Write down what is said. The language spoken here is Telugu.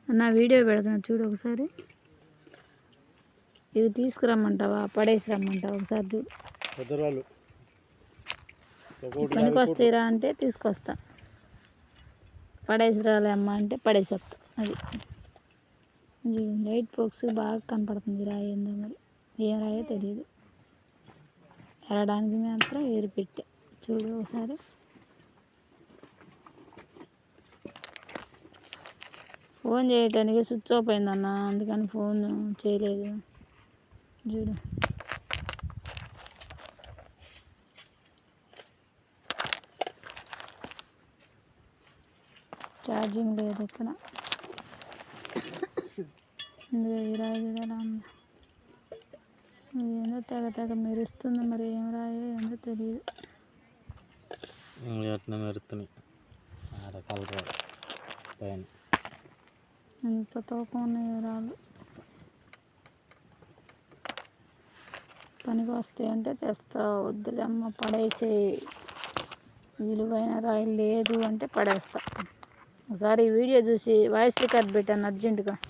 నా వీడియో పెడుతున్నా చూడు ఒకసారి. ఇవి తీసుకురమ్మంటావా, పడేసి రమ్మంటావా ఒకసారి చూడు. పనికి వస్తాయిరా అంటే తీసుకొస్తా, పడేసి రాలే అమ్మ అంటే పడేసేస్తా. అది చూడు, లైట్ బాక్స్ బాగా కనపడుతుంది. రాయి ఏందో మరి, ఏం రాయో తెలియదు. ఎరడానికి మాత్రం ఏరు పెట్టా చూడు ఒకసారి. ఫోన్ చేయటానికి స్విచ్ ఆఫ్ అయిందన్న, అందుకని ఫోన్ చేయలేదు. చూడు, ఛార్జింగ్ లేదు ఇక్కడ. ఈ రాయి ఎలా ఉంది, ఏందో తెగ తెగ మెరుస్తుంది. మరి ఏం రాయో ఏందో తెలియదు. మెరుస్తున్నాయి పైన, ఎంత తూకం ఉన్నాయి రాళ్ళు. పనికి వస్తాయి అంటే తెస్తా, వద్దులే అమ్మ పడేసే, విలువైన రాయి లేదు అంటే పడేస్తా. ఒకసారి ఈ వీడియో చూసి వాయిస్ రికార్డ్ పెట్టాను అర్జెంటుగా.